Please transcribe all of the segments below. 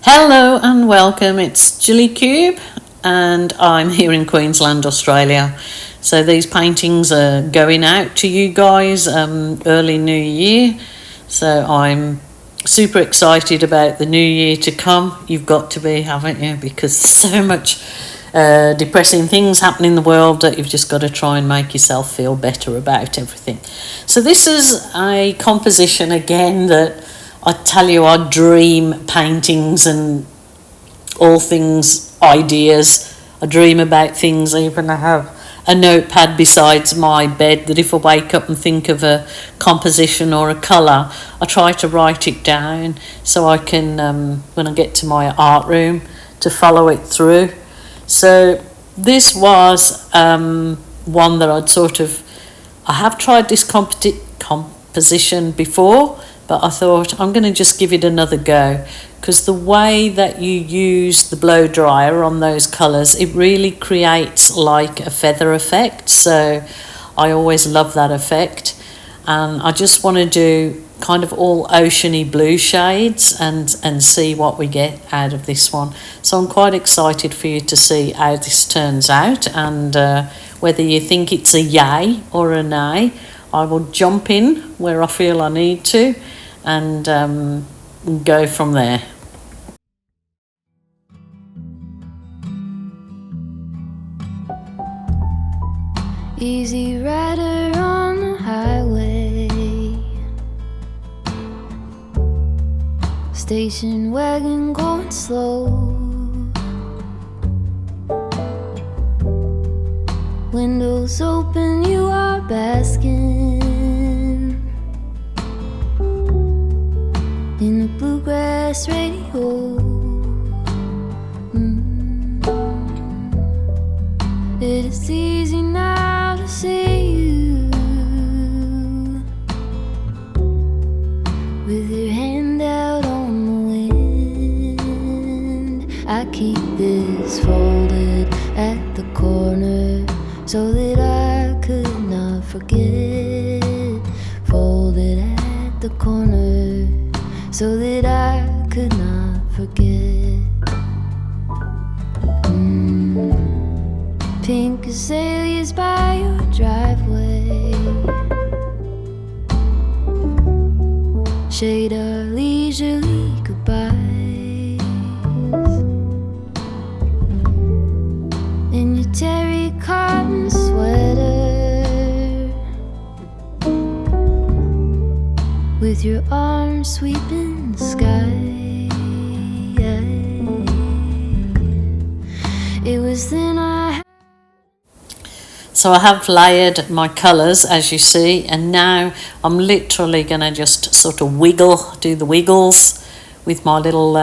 Hello and welcome, it's Gilly Cube and I'm here in Queensland, Australia. So these paintings are going out to you guys early New Year. So I'm super excited about the new year to come. You've got to be, haven't you? Because there's so much depressing things happening in the world that you've just got to try and make yourself feel better about everything. So this is a composition again that I tell you, I dream paintings and all things, ideas. I dream about things. I even have a notepad besides my bed that if I wake up and think of a composition or a colour, I try to write it down so I can, when I get to my art room, to follow it through. So this was one that I have tried this composition before, but I thought I'm going to just give it another go, because the way that you use the blow dryer on those colours, it really creates like a feather effect. So I always love that effect, and I just want to do kind of all oceany blue shades and see what we get out of this one. So I'm quite excited for you to see how this turns out, and whether you think it's a yay or a nay. I will jump in where I feel I need to and go from there. Easy rider on the highway, station wagon going slow, windows open, you are basking in the bluegrass radio. It is easy now to see you with your hand out on the wind. I keep this folded at the corner so that I could not forget. Folded at the corner so that I could not forget. Pink azaleas by your driveway shade our leisurely goodbyes. In your terry cotton sweater, with your arms sweeping the sky. It was then So I have layered my colours, as you see, and now I'm literally going to just sort of do the wiggles with my little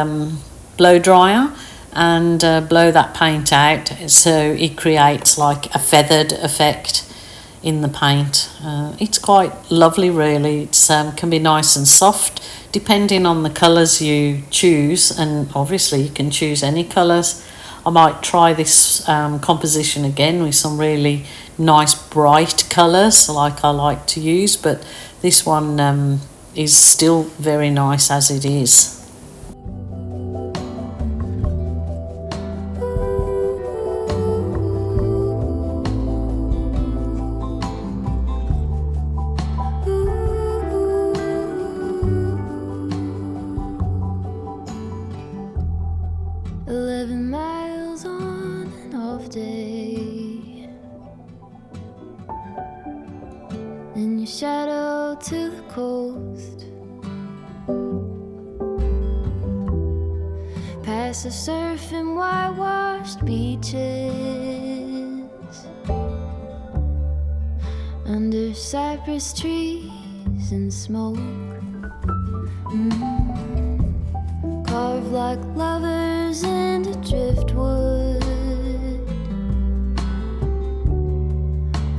blow dryer and blow that paint out so it creates like a feathered effect in the paint. It's quite lovely, really. It can be nice and soft depending on the colours you choose, and obviously you can choose any colours. I might try this composition again with some really nice bright colours like I like to use, but this one is still very nice as it is. in your shadow to the coast, past the surfing whitewashed beaches, under cypress trees and smoke, carved like lovers into driftwood.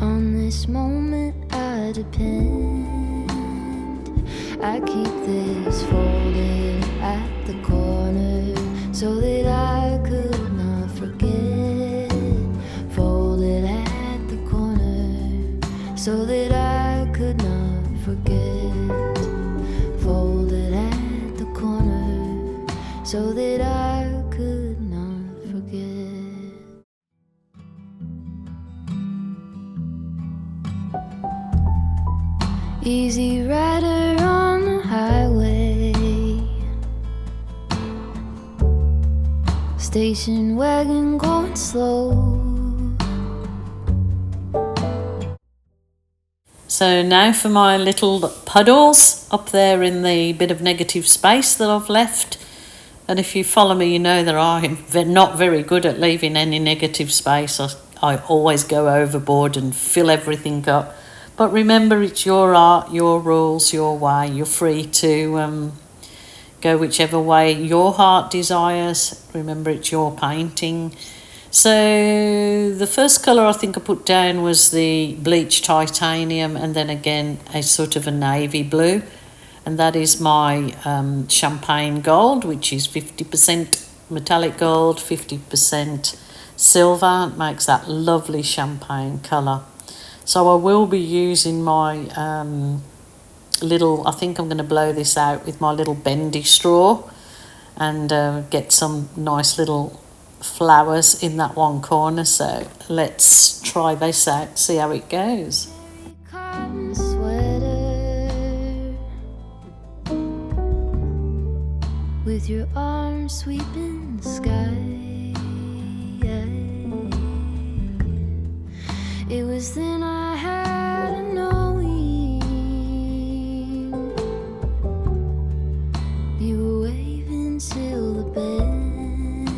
On this moment I depend. I keep this folded at the corner so that I could not forget. Folded at the corner so that I could not forget. Folded at the corner so that I could not forget. Easy rider on the highway, station wagon going slow. So now for my little puddles up there in the bit of negative space that I've left. And if you follow me, you know that I'm not very good at leaving any negative space. I always go overboard and fill everything up. But remember, it's your art, your rules, your way. You're free to go whichever way your heart desires. Remember, it's your painting. So the first colour I think I put down was the bleached titanium, and then again a sort of a navy blue. And that is my champagne gold, which is 50% metallic gold, 50% silver. It makes that lovely champagne colour. So I will be using my I think I'm going to blow this out with my little bendy straw and get some nice little flowers in that one corner. So let's try this out, see how it goes. Cotton sweater with your arms sweeping the sky. It was then I had a knowing. You were waving till the bend.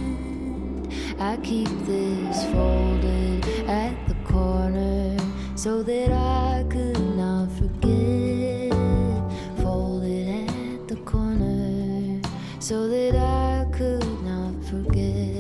I keep this folded at the corner so that I could not forget. Folded at the corner so that I could not forget.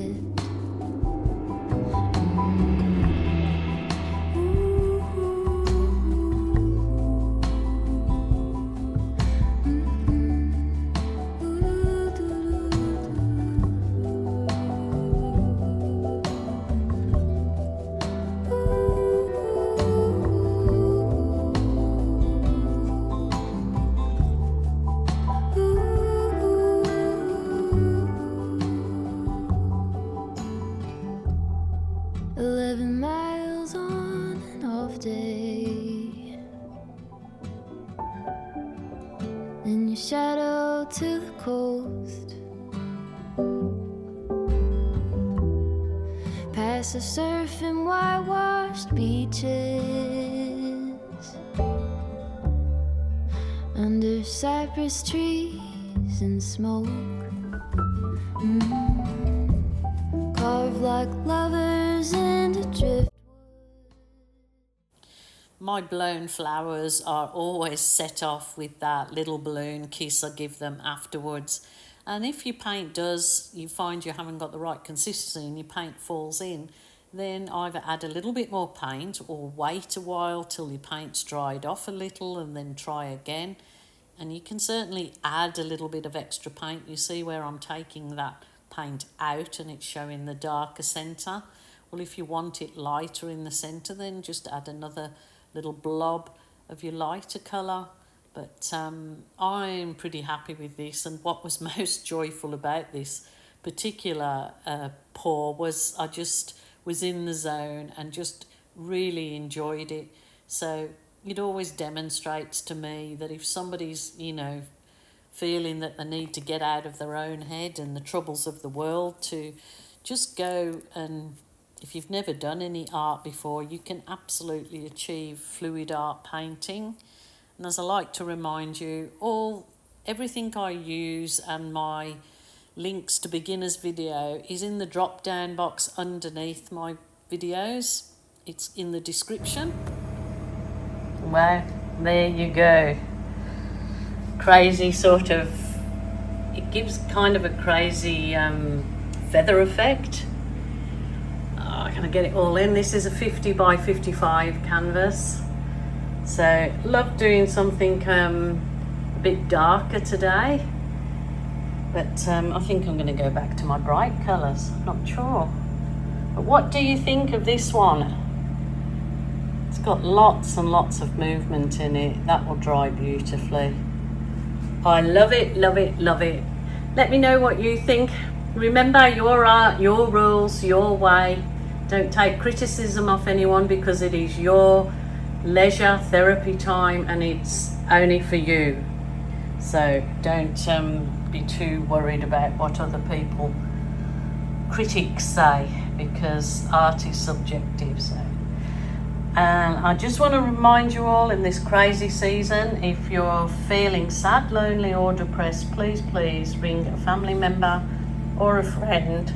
Shadow to the coast, past the surfing whitewashed beaches, under cypress trees and smoke, carved like lovers into driftwood. My blown flowers are always set off with that little balloon kiss I give them afterwards. And if your paint you find you haven't got the right consistency and your paint falls in, then either add a little bit more paint or wait a while till your paint's dried off a little and then try again. And you can certainly add a little bit of extra paint. You see where I'm taking that paint out and it's showing the darker centre. Well, if you want it lighter in the centre, then just add another little blob of your lighter colour. But I'm pretty happy with this, and what was most joyful about this particular pour was I just was in the zone and just really enjoyed it. So it always demonstrates to me that if somebody's feeling that they need to get out of their own head and the troubles of the world, to just go, and if you've never done any art before, you can absolutely achieve fluid art painting. And as I like to remind you, everything I use and my links to beginners video is in the drop down box underneath my videos. It's in the description. Wow, there you go. Crazy sort of, it gives kind of a crazy feather effect. Can I get it all in? This is a 50 by 55 canvas. So love doing something a bit darker today. But I think I'm going to go back to my bright colours. Not sure. But what do you think of this one? It's got lots and lots of movement in it. That will dry beautifully. I love it, love it, love it. Let me know what you think. Remember, your art, your rules, your way. Don't take criticism off anyone, because it is your leisure therapy time and it's only for you. So don't be too worried about what other people, critics, say, because art is subjective. So, and I just want to remind you all, in this crazy season, if you're feeling sad, lonely or depressed, please ring a family member or a friend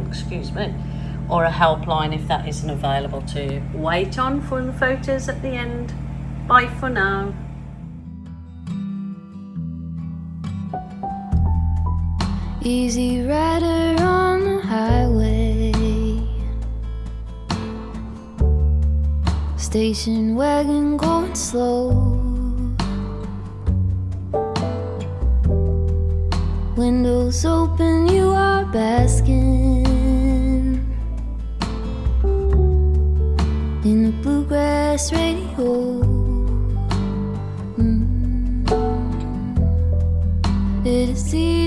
excuse me, or a helpline if that isn't available to you. Wait on for the photos at the end. Bye for now. Easy rider on the highway, station wagon going slow, windows open, you are basking in the bluegrass radio. It is the